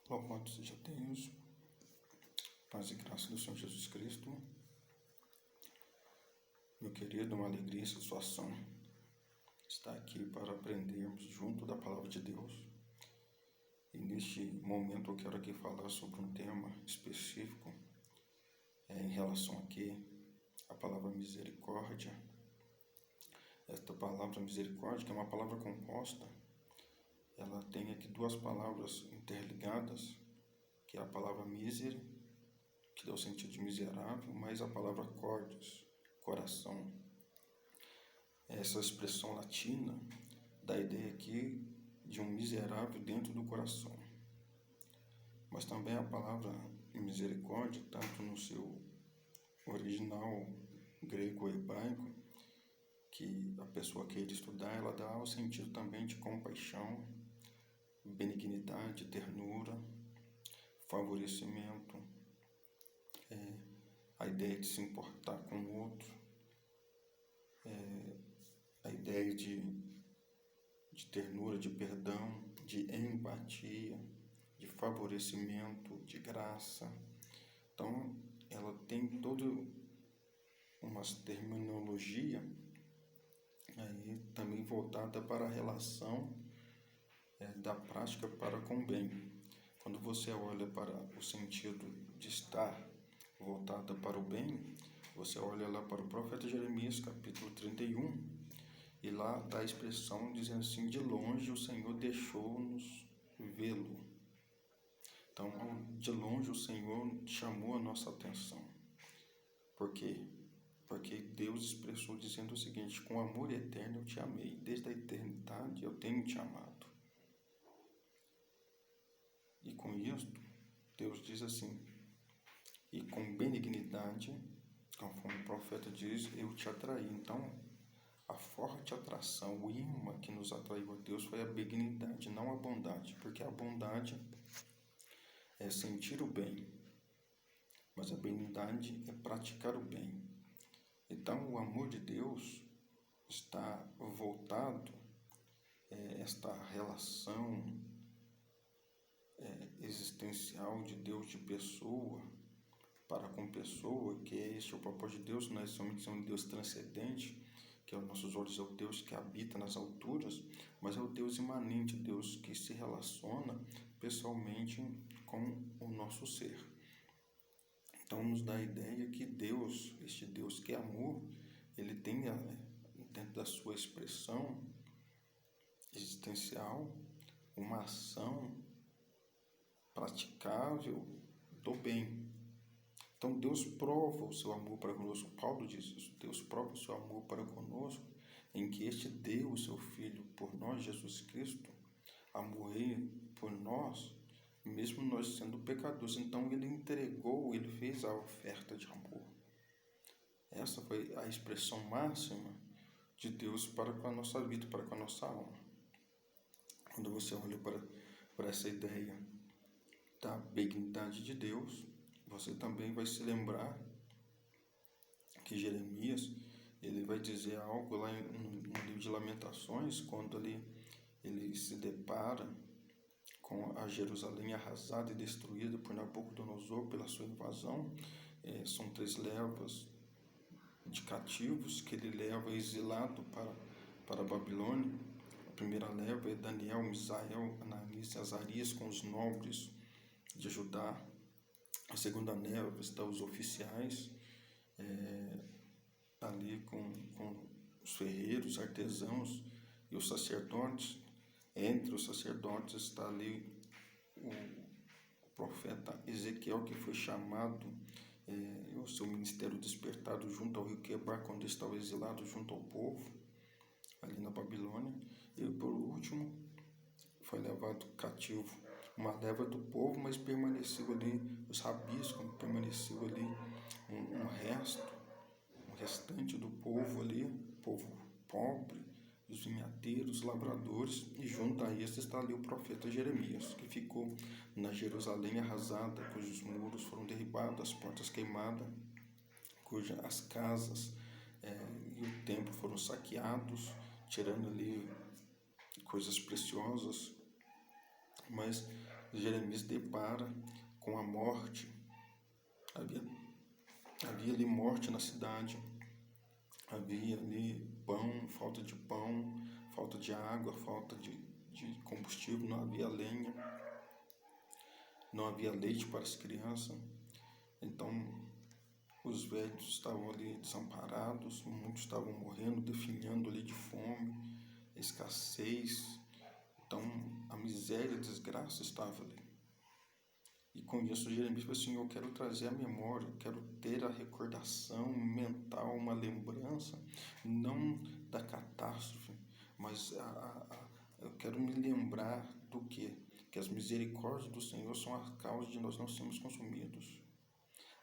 Louvado seja Deus, paz e graça do Senhor Jesus Cristo. Meu querido, uma alegria e satisfação estar aqui para aprendermos junto da Palavra de Deus. E neste momento eu quero aqui falar sobre um tema específico em relação aqui à palavra misericórdia. Esta palavra misericórdia, que é uma palavra composta, ela tem aqui duas palavras interligadas, que é a palavra miser, que dá o sentido de miserável, mais a palavra cordis, coração. Essa expressão latina dá a ideia aqui de um miserável dentro do coração. Mas também a palavra misericórdia, tanto no seu original grego ou hebraico, que a pessoa queira estudar, ela dá o sentido também de compaixão, benignidade, ternura, favorecimento, a ideia de se importar com o outro, a ideia de ternura, de perdão, de empatia, de favorecimento, de graça. Então, ela tem toda uma terminologia aí também voltada para a relação da prática para com o bem. Quando você olha para o sentido de estar voltada para o bem, você olha lá para o profeta Jeremias, capítulo 31, e lá dá a expressão dizendo assim: de longe o Senhor deixou-nos vê-lo. Então, de longe o Senhor chamou a nossa atenção. Por quê? Porque Deus expressou dizendo o seguinte: com amor eterno eu te amei, desde a eternidade eu tenho te amado. E com isto, Deus diz assim: e com benignidade, conforme o profeta diz, eu te atraí. Então, a forte atração, o imã que nos atraiu a Deus foi a benignidade, não a bondade, porque a bondade é sentir o bem, mas a benignidade é praticar o bem. Então, o amor de Deus está voltado esta relação existencial de Deus de pessoa para com pessoa, que é este o propósito de Deus. Nós somos um Deus transcendente, que aos nossos olhos é o Deus que habita nas alturas, mas é o Deus imanente, Deus que se relaciona pessoalmente com o nosso ser. Então nos dá a ideia que Deus, este Deus que é amor, ele tem dentro da sua expressão existencial uma ação praticável do bem. Então Deus prova o seu amor para conosco. Paulo diz isso: Deus prova o seu amor para conosco, em que este deu o seu Filho por nós, Jesus Cristo, a morrer por nós, mesmo nós sendo pecadores. Então ele entregou, ele fez a oferta de amor. Essa foi a expressão máxima de Deus para com a nossa vida, para com a nossa alma. Quando você olha para essa ideia da benignidade de Deus, você também vai se lembrar que Jeremias, ele vai dizer algo lá no livro de Lamentações, quando ele se depara com a Jerusalém arrasada e destruída por Nabucodonosor pela sua invasão. São 3 levas de cativos que ele leva exilado para a Babilônia. A primeira leva é Daniel, Misael, Ananias e Azarias com os nobres de Judá. A segunda leva está os oficiais, ali com os ferreiros, artesãos e os sacerdotes. Entre os sacerdotes está ali o profeta Ezequiel, que foi chamado, o seu ministério despertado junto ao rio Quebar, quando estava exilado junto ao povo, ali na Babilônia. E por último, foi levado cativo uma leva do povo, mas permaneceu ali os rabiscos, permaneceu ali um restante do povo ali, povo pobre, os vinhateiros, lavradores, e junto a estes está ali o profeta Jeremias, que ficou na Jerusalém arrasada, cujos muros foram derribados, as portas queimadas, cujas casas e o templo foram saqueados, tirando ali coisas preciosas. Mas Jeremias depara com a morte. Havia ali morte na cidade, havia ali falta de água, falta de combustível, não havia lenha, não havia leite para as crianças. Então, os velhos estavam ali desamparados, muitos estavam morrendo, definhando ali de fome, escassez. Então, a miséria e a desgraça estava ali. E com isso, Jeremias falou assim: eu quero trazer a memória, eu quero ter a recordação mental, uma lembrança, não da catástrofe, mas eu quero me lembrar do quê? Que as misericórdias do Senhor são a causa de nós não sermos consumidos.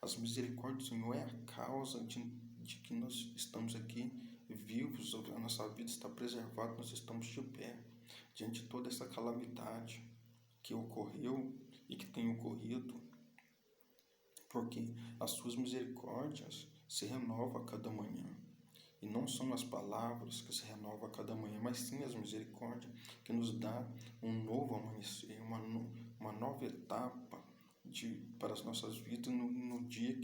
As misericórdias do Senhor é a causa de que nós estamos aqui vivos, a nossa vida está preservada, nós estamos de pé diante de toda essa calamidade que ocorreu e que tem ocorrido, porque as suas misericórdias se renovam a cada manhã. E não são as palavras que se renovam a cada manhã, mas sim as misericórdias que nos dá um novo amanhecer, uma nova etapa para as nossas vidas no dia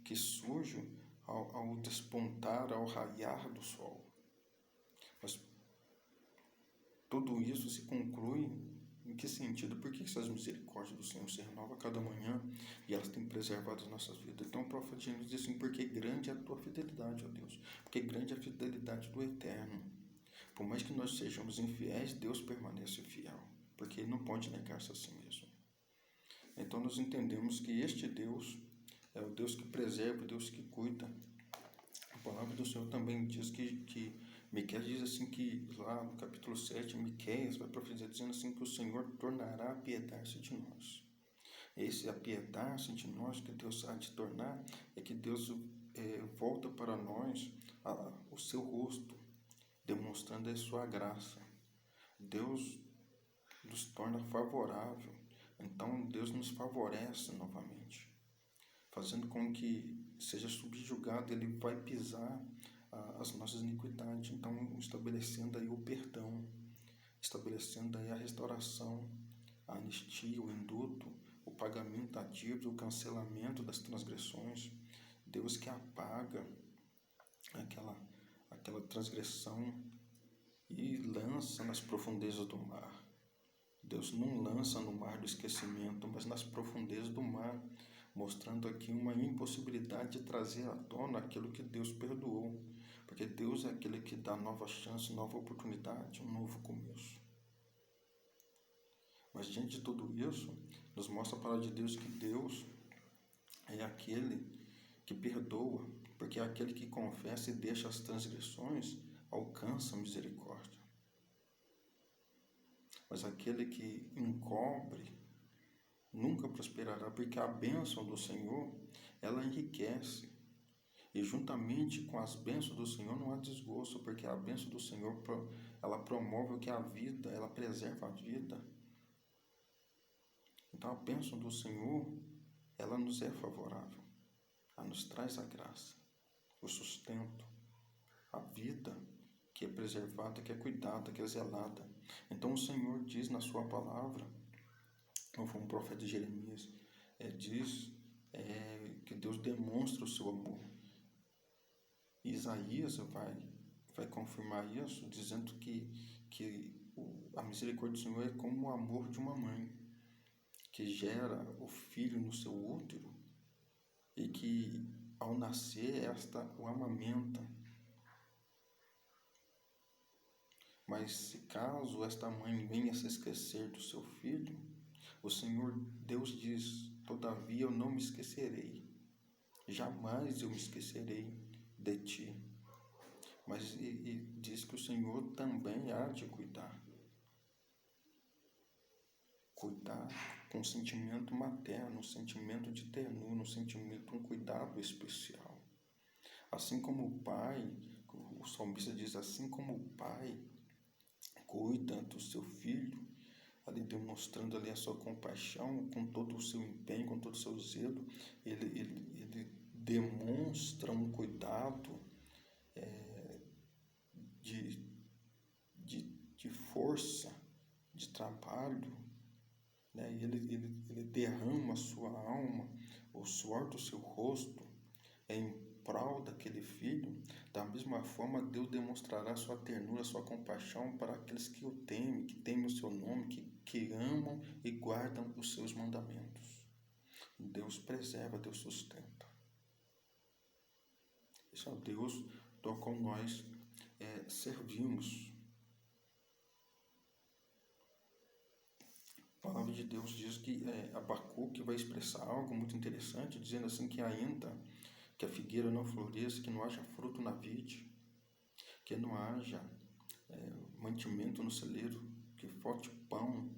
que surge ao despontar, ao raiar do sol. Mas tudo isso se conclui em que sentido? Por que essas misericórdias do Senhor se renovam a cada manhã e elas têm preservado as nossas vidas? Então o profeta Jeremias diz assim: porque grande é a tua fidelidade, ó Deus, porque grande é a fidelidade do Eterno. Por mais que nós sejamos infiéis, Deus permanece fiel, porque Ele não pode negar-se a si mesmo. Então nós entendemos que este Deus é o Deus que preserva, o Deus que cuida. A palavra do Senhor também diz que Miqueias diz assim, que lá no capítulo 7, Miqueias vai profetizar dizendo assim, que o Senhor tornará a apiedar-se de nós. Esse apiedar-se de nós que Deus há de tornar é que Deus volta para nós o seu rosto, demonstrando a sua graça. Deus nos torna favorável, então Deus nos favorece novamente, fazendo com que seja subjugado, Ele vai pisar as nossas iniquidades, então estabelecendo aí o perdão, estabelecendo aí a restauração, a anistia, o indulto, o pagamento da dívida, o cancelamento das transgressões. Deus que apaga aquela transgressão e lança nas profundezas do mar. Deus não lança no mar do esquecimento, mas nas profundezas do mar, mostrando aqui uma impossibilidade de trazer à tona aquilo que Deus perdoou, porque Deus é aquele que dá nova chance, nova oportunidade, um novo começo. Mas diante de tudo isso, nos mostra a palavra de Deus que Deus é aquele que perdoa, porque é aquele que confessa e deixa as transgressões alcança a misericórdia. Mas aquele que encobre nunca prosperará, porque a bênção do Senhor, ela enriquece. E juntamente com as bênçãos do Senhor não há desgosto, porque a bênção do Senhor, ela promove o que é a vida, ela preserva a vida. Então a bênção do Senhor, ela nos é favorável, ela nos traz a graça, o sustento, a vida que é preservada, que é cuidada, que é zelada. Então o Senhor diz na sua palavra, como o profeta Jeremias diz que Deus demonstra o seu amor. Isaías vai confirmar isso, dizendo que a misericórdia do Senhor é como o amor de uma mãe, que gera o filho no seu útero e que, ao nascer, esta o amamenta. Mas se caso esta mãe venha se esquecer do seu filho, o Senhor Deus diz: todavia eu não me esquecerei, jamais eu me esquecerei de ti. Mas e diz que o Senhor também há de cuidar com um sentimento materno, um sentimento de ternura, um cuidado especial. Assim como o pai, o salmista diz, assim como o pai cuida do seu filho, ali demonstrando ali a sua compaixão, com todo o seu empenho, com todo o seu zelo, ele demonstra um cuidado de força, de trabalho, né? E ele derrama a sua alma, o suor do seu rosto em prol daquele filho. Da mesma forma, Deus demonstrará sua ternura, sua compaixão para aqueles que o temem, que temem o seu nome, que amam e guardam os seus mandamentos. Deus preserva, Deus sustenta. Esse é o Deus do qual nós servimos. A palavra de Deus diz que Abacuque vai expressar algo muito interessante, dizendo assim que ainda que a figueira não floresça, que não haja fruto na vide, que não haja mantimento no celeiro, que falte pão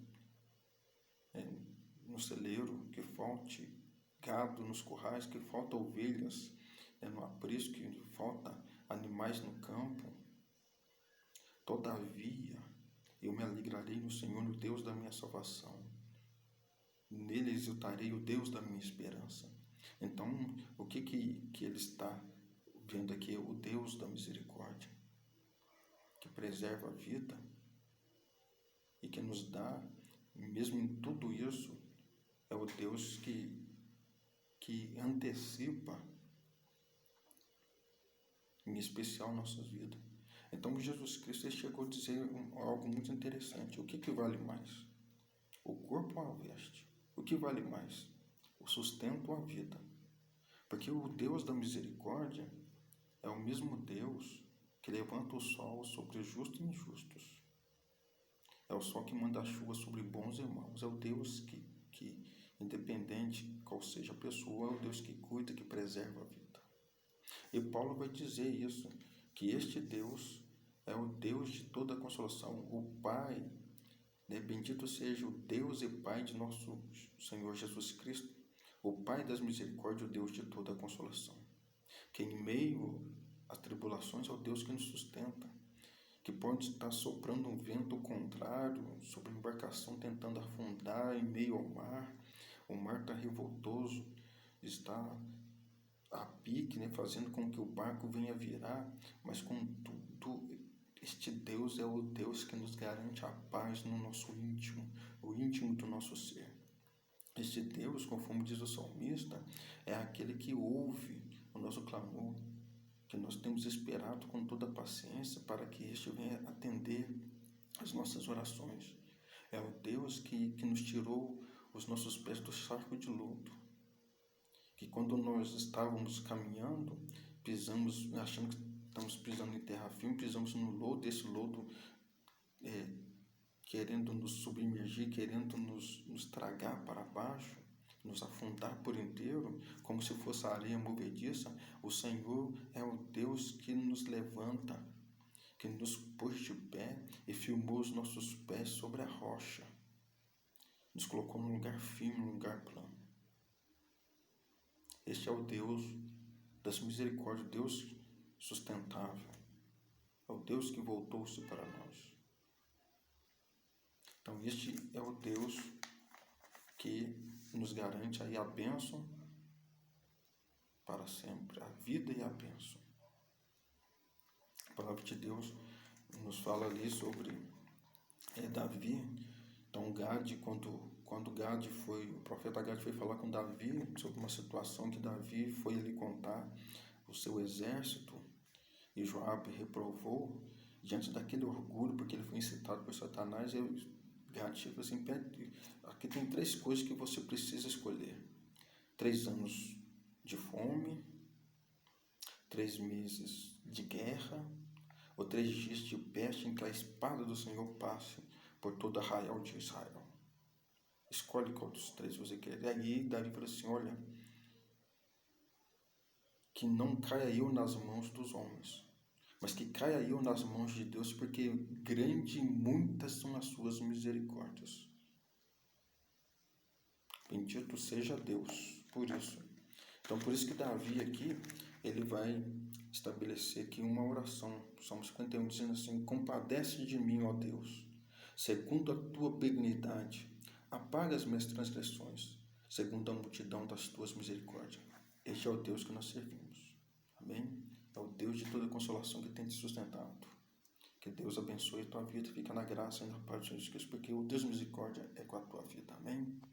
no celeiro, que falte gado nos currais, que falta ovelhas no aprisco, que falta animais no campo. Todavia, eu me alegrarei no Senhor, no Deus da minha salvação. Nele exultarei, o Deus da minha esperança. Então, o que ele está vendo aqui? O Deus da misericórdia, que preserva a vida e que nos dá, mesmo em tudo isso, é o Deus que antecipa, em especial, nossas vidas. Então, Jesus Cristo chegou a dizer algo muito interessante. O que vale mais? O corpo ou a veste? O que vale mais? O sustento ou a vida? Porque o Deus da misericórdia é o mesmo Deus que levanta o sol sobre justos e injustos. É o sol que manda a chuva sobre bons e maus. É o Deus que, independente qual seja a pessoa, é o Deus que cuida, que preserva a vida. E Paulo vai dizer isso, que este Deus é o Deus de toda consolação, o Pai, né? Bendito seja o Deus e Pai de nosso Senhor Jesus Cristo, o Pai das misericórdias, o Deus de toda consolação, que em meio às tribulações é o Deus que nos sustenta, que pode estar soprando um vento contrário sobre a embarcação tentando afundar em meio ao mar. O mar está revoltoso, está a pique, né, fazendo com que o barco venha virar, mas contudo, este Deus é o Deus que nos garante a paz no nosso íntimo, o íntimo do nosso ser. Este Deus, conforme diz o salmista, é aquele que ouve o nosso clamor, que nós temos esperado com toda a paciência para que este venha atender as nossas orações. É o Deus que nos tirou os nossos pés do charco de lodo, que quando nós estávamos caminhando, pisamos, achando que estamos pisando em terra firme, pisamos no lodo, esse lodo querendo nos submergir, querendo nos tragar para baixo, nos afundar por inteiro, como se fosse a areia movediça. O Senhor é o Deus que nos levanta, que nos pôs de pé e firmou os nossos pés sobre a rocha, nos colocou num lugar firme, num lugar plano. Este é o Deus das misericórdias, o Deus sustentável, é o Deus que voltou-se para nós. Então, este é o Deus que nos garante aí a bênção para sempre, a vida e a bênção. A palavra de Deus nos fala ali sobre Davi. Então, Gade, quando Gade o profeta Gade foi falar com Davi sobre uma situação que Davi foi ali contar o seu exército, e Joabe reprovou diante daquele orgulho, porque ele foi incitado por Satanás. E Gade chegou assim: aqui tem 3 coisas que você precisa escolher: 3 anos de fome, 3 meses de guerra, ou 3 dias de peste em que a espada do Senhor passe por todo arraial de Israel. Escolhe qual dos 3 você quer. E aí Davi falou assim: olha, que não caia eu nas mãos dos homens, mas que caia eu nas mãos de Deus, porque grande e muitas são as suas misericórdias. Bendito seja Deus por isso. Então, por isso que Davi aqui, ele vai estabelecer aqui uma oração, Salmo 51, dizendo assim: compadece de mim, ó Deus, segundo a tua benignidade, apaga as minhas transgressões, segundo a multidão das tuas misericórdias. Este é o Deus que nós servimos. Amém? É o Deus de toda consolação que tem te sustentado. Que Deus abençoe a tua vida, fica na graça e na paz de Jesus Cristo, porque o Deus misericórdia é com a tua vida. Amém?